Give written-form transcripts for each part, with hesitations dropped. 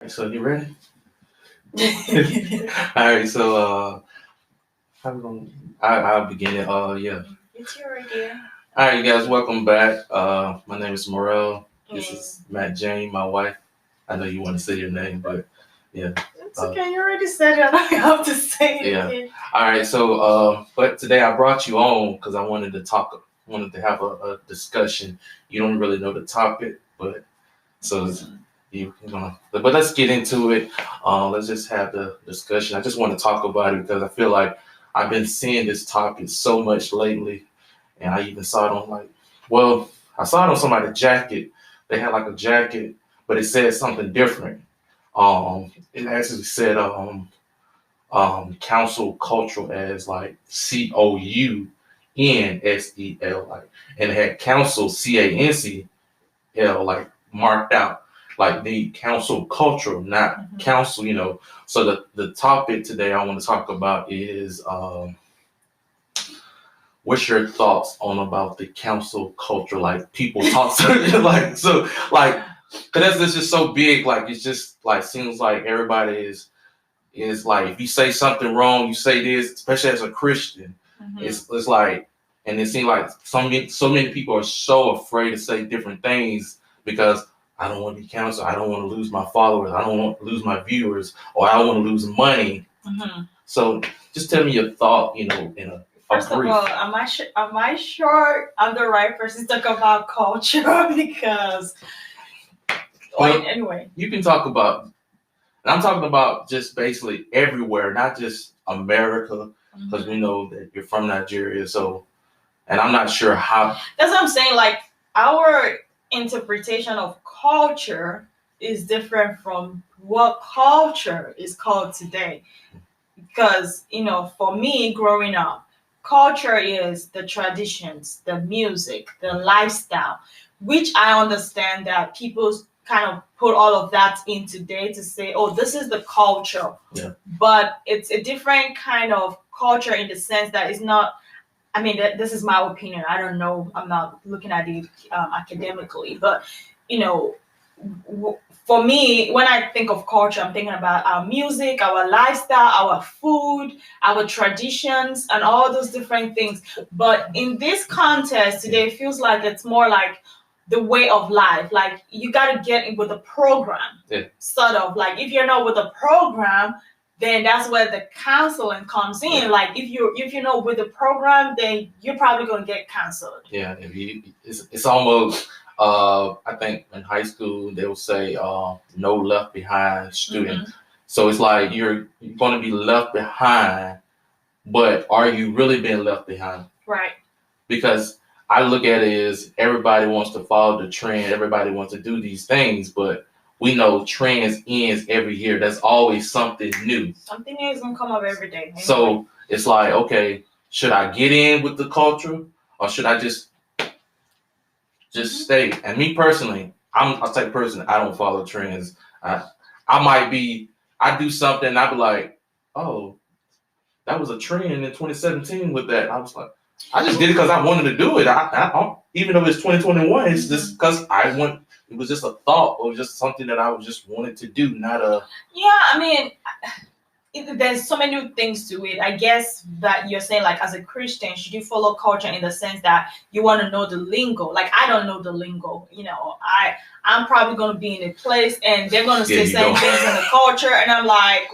So you ready? All right. How we gonna? I'll begin it. Yeah. It's your idea. All right, you guys. Welcome back. My name is Morel. This Mm. is Matt Jane, my wife. I know you want to say your name, but yeah. It's okay, you already said it. I don't have to say it Yeah. again. All right. But today I brought you on because I wanted to have a discussion. You don't really know the topic, but so but let's get into it. Let's just have the discussion. I just want to talk about it because I feel like I've been seeing this topic so much lately, and I even saw it on I saw it on somebody's jacket. They had like a jacket, but it said something different. It actually said council cultural as like COUNSEL, like, and it had council CANCL like marked out, like the council cultural, not council. So the topic today I want to talk about is what's your thoughts on about the council culture? Like people talk to like because that's just so big. Like it's just like seems like everybody is like if you say something wrong, you say this, especially as a Christian. It's like, and it seems like so many people are so afraid to say different things because I don't want to be canceled. I don't want to lose my followers. I don't want to lose my viewers, or I don't want to lose money. So just tell me your thought. In a First of brief. all, am I sure I'm the right person to talk about culture? Because, anyway. You can talk about, and I'm talking about just basically everywhere, not just America, because we know that you're from Nigeria. So, and I'm not sure how. That's what I'm saying. Like, our interpretation of culture is different from what culture is called today. Because, for me growing up, culture is the traditions, the music, the lifestyle, which I understand that people kind of put all of that in today to say, oh, this is the culture. Yeah. But it's a different kind of culture in the sense that it's not, I mean, this is my opinion. I don't know. I'm not looking at it academically, but, for me, when I think of culture, I'm thinking about our music, our lifestyle, our food, our traditions, and all those different things. But in this context today, it feels like it's more like the way of life. Like you got to get in with the program, sort of. Like if you're not with the program, then that's where the counseling comes in. Yeah. Like if you're not with the program, then you're probably gonna get canceled. Yeah, it's almost. I think in high school they will say no left behind student. So it's like you're going to be left behind, but are you really being left behind? Right. Because I look at it as everybody wants to follow the trend, everybody wants to do these things, but we know trends ends every year. There's always something new. Something new is gonna come up every day. Anyway. So it's like, okay, should I get in with the culture or should I just stay? And me personally, I'll take personally, I don't follow trends. I do something and I be like, oh, that was a trend in 2017 with that. I was like, I just did it because I wanted to do it. Even though it's 2021, it's just because it was just a thought or just something that I was just wanted to do, not a. Yeah, I mean, there's so many things to it. I guess that you're saying, like, as a Christian, should you follow culture in the sense that you want to know the lingo? Like, I don't know the lingo. I'm probably going to be in a place and they're going to say certain things in the culture, and I'm like,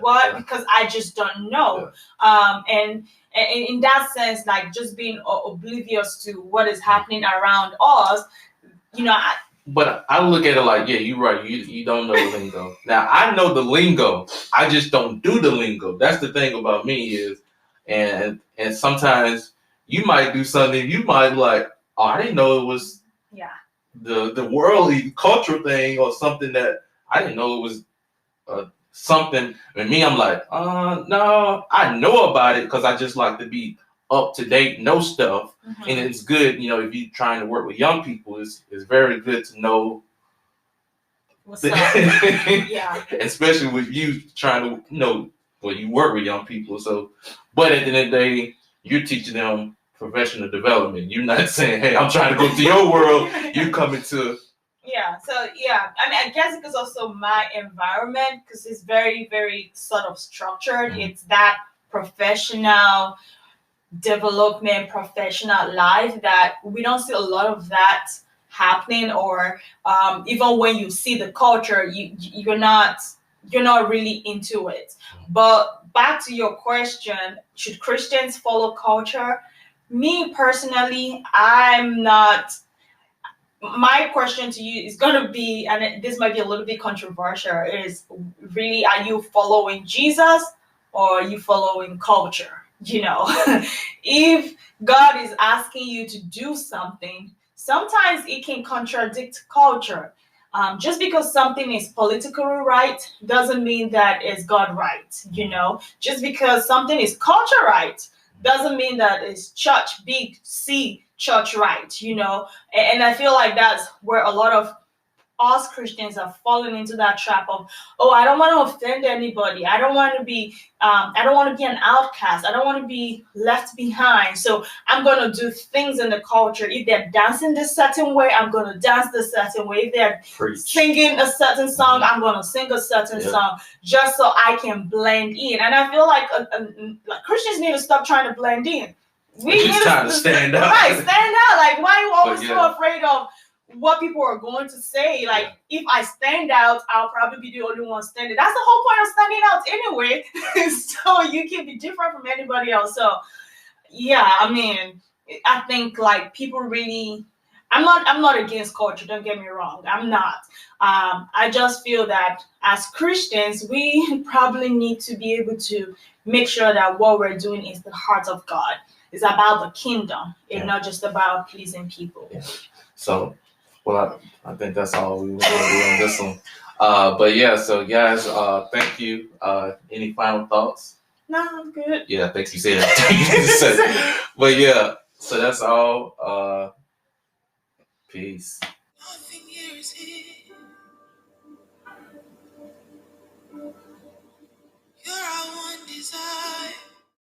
what? Yeah. Because I just don't know. Yeah. And in that sense, like, just being oblivious to what is happening around us, But I look at it like, yeah, you're right. You don't know the lingo. Now, I know the lingo. I just don't do the lingo. That's the thing about me is, and sometimes you might do something. You might be like, oh, I didn't know it was the worldly culture thing or something that I didn't know it was something. And me, I'm like, no, I know about it because I just like to be up to date, know stuff. And it's good, if you're trying to work with young people, it's very good to know what's up. Yeah. Especially with you trying to, you work with young people. So, but at the end of the day, you're teaching them professional development. You're not saying, hey, I'm trying to go to your world. You coming to Yeah, so yeah, I mean, I guess it's also my environment because it's very, very sort of structured. Mhm. It's that professional development, professional life that we don't see a lot of that happening. Or even when you see the culture, you're not really into it. But back to your question, should Christians follow culture? Me personally, I'm not. My question to you is going to be, and this might be a little bit controversial, is really, are you following Jesus or are you following culture? If God is asking you to do something, sometimes it can contradict culture. Just because something is politically right doesn't mean that it's God right. Just because something is culture right doesn't mean that it's church, big C church right. And I feel like that's where a lot of us Christians have fallen into that trap of, oh, I don't want to offend anybody. I don't want to be an outcast. I don't want to be left behind. So I'm going to do things in the culture. If they're dancing this certain way, I'm going to dance this certain way. If they're singing a certain song, I'm going to sing a certain song just so I can blend in. And I feel like Christians need to stop trying to blend in. We It's need just time to stand out. Right, stand out. Like, why are you always But so afraid of what people are going to say? Like, if I stand out, I'll probably be the only one standing. That's the whole point of standing out anyway. So you can be different from anybody else. So yeah, I mean, I think like people really, I'm not against culture, don't get me wrong. I'm not. I just feel that as Christians, we probably need to be able to make sure that what we're doing is the heart of God. It's about the kingdom and not just about pleasing people. So, well, I think that's all we want to do on this one. But yeah, so guys, thank you. Any final thoughts? No, I'm good. Yeah, I think you said it. But yeah, so that's all. Peace. Nothing here is hidden.